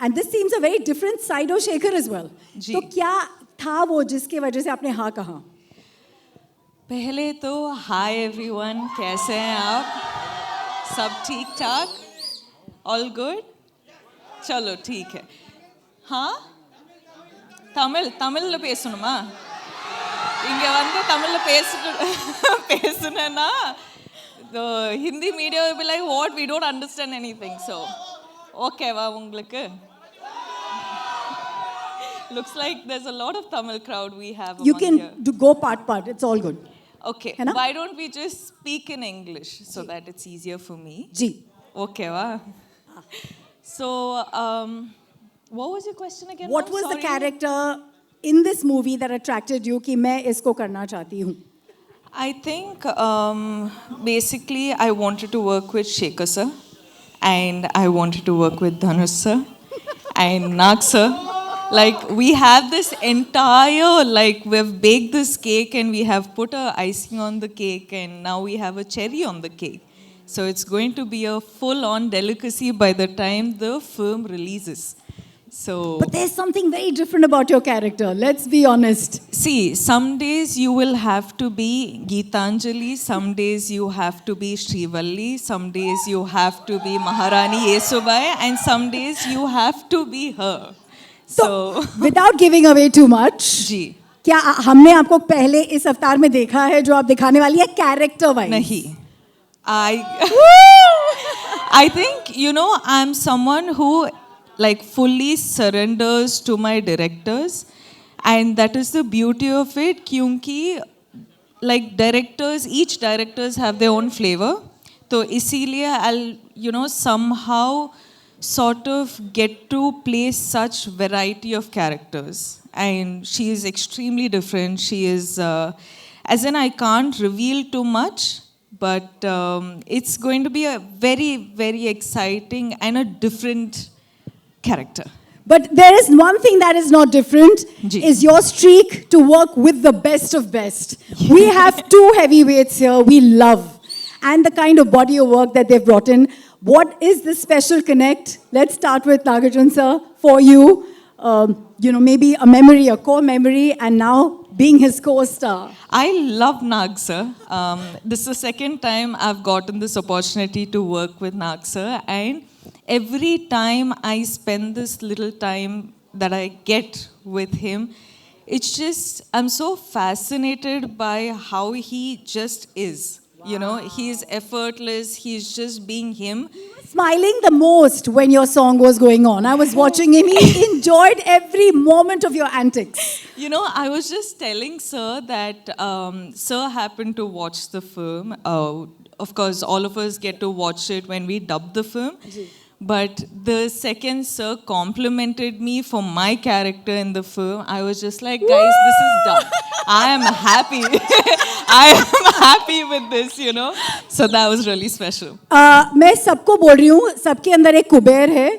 And this seems a very different side of Shekhar as well. तो क्या था वो जिसकी वजह से आपने हाँ कहा? पहले तो हाय एवरीवन, कैसे हैं आप? सब ठीक ठाक? All good? चलो ठीक है. हाँ, தமிழ்ல பேசணுமா? இங்க வந்து தமிழ்ல பேசுனேன்னா the Hindi media will be like, what, we don't understand anything. So okay வா உங்களுக்கு? Looks like there's a lot of Tamil crowd we have You among can here. go part. It's all good. Okay, why don't we just speak in English so that it's easier for me? Ji. Okay, wow. So, what was your question again? What was the character in this movie that attracted you कि मैं इसको करना चाहती हूँ? I think basically I wanted to work with Shekhar sir, and I wanted to work with Dhanush sir and Nag sir. Like, we have this entire, like, we've baked this cake and we have put a icing on the cake, and now we have a cherry on the cake. So it's going to be a full-on delicacy by the time the film releases. So, But there's something very different about your character. Let's be honest. see, some days you will have to be Geetanjali, some days you have to be Srivalli, some days you have to be Maharani Yesubai, and some days you have to be her. So, without giving away too much, जी. क्या हमने आपको पहले इस अवतार में देखा है जो आप दिखाने वाली है कैरेक्टर वाइज? नहीं. I think, you know, I'm someone who like fully surrenders to my directors, and that is the beauty of it, क्योंकि like directors, each directors have their own flavor. तो इसीलिए I'll, you know, somehow sort of get to play such variety of characters, and she is extremely different. She is as in, I can't reveal too much, but it's going to be a very, very exciting and a different character. But there is one thing that is not different, ji. is your streak to work with the best of best. We have two heavyweights here we love, and the kind of body of work that they've brought in. What is this special connect? Let's start with Nagarjun sir. For you, you know, maybe a memory, a core memory, and now being his co-star. I love Nag sir. This is the second time I've gotten this opportunity to work with Nag sir, and every time I spend this little time that I get with him, it's just, I'm so fascinated by how he just is. You know, he's effortless, he's just being him. Smiling the most when your song was going on. I was watching him. He enjoyed every moment of your antics. You know, I was just telling Sir that Sir happened to watch the film. Of course, all of us get to watch it when we dub the film. But the second Sir complimented me for my character in the film, I was just like, guys, this is done. I am happy. I am happy with this, you know. So that was really special. मैं सबको बोल रही हूँ, सबके अंदर एक कुबेर है.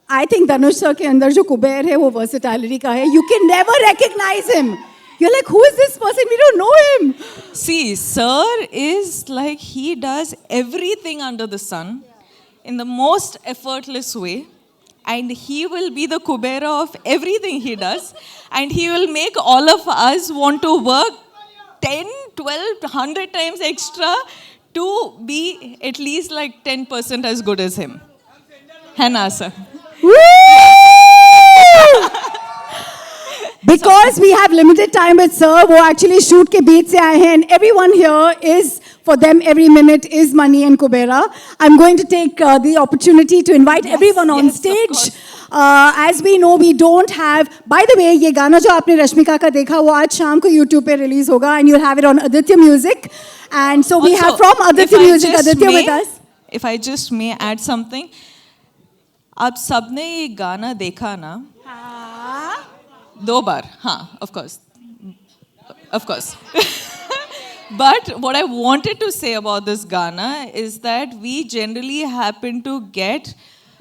I think Dhanush sir के अंदर जो कुबेर है वो versatility का है. You can never recognize him. You're like, who is this person? We don't know him. See, Sir is like, he does everything under the sun in the most effortless way, and he will be the Kubera of everything he does, and he will make all of us want to work 10, 12, 100 times extra to be at least like 10% as good as him. है ना sir? Because we have limited time with sir, वो actually shoot के बीच से आए हैं, and everyone here is, for them every minute is money and Kubera. I'm going to take the opportunity to invite everyone on stage. As we know, we don't have, by the way, ये गाना जो आपने रश्मिका का देखा वो आज शाम को YouTube पे release होगा, and you'll have it on Aditya Music. And so we Also, have from Aditya Music, Aditya with us. If I just may add something, आप सबने ये गाना देखा ना? दो बार, हाँ, of course. But what I wanted to say about this Gana is that we generally happen to get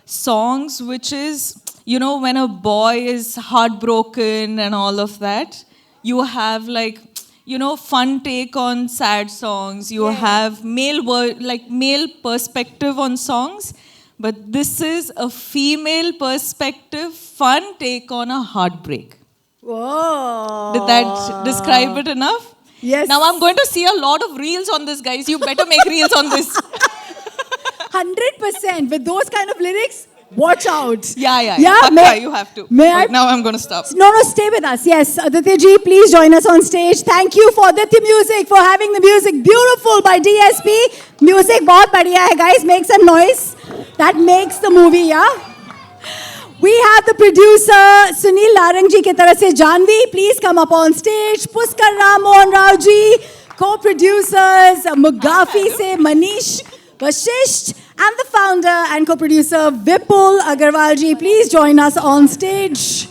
songs which is, you know, when a boy is heartbroken and all of that, you have like, you know, fun take on sad songs, you have male perspective on songs. but this is a female perspective, fun take on a heartbreak. Whoa. Did that describe it enough? Yes. Now I'm going to see a lot of reels on this, guys. You better make reels on this. 100% with those kind of lyrics. Watch out. Yeah. May, you have to. May Right, I? now I'm going to stop. No, stay with us. Yes, Aditya ji, please join us on stage. Thank you for Aditya Music for having the music. Beautiful by DSP. Music बहुत बढ़िया है, guys. Make some noise. That makes the movie, yeah. We have the producer Sunil Larang ji की तरफ से Janvi. Please come up on stage. Puskar Ram Mohan Rao ji. Co-producers Mugafi se Manish Vashisht. And the founder and co-producer Vipul Agarwal ji. Please join us on stage.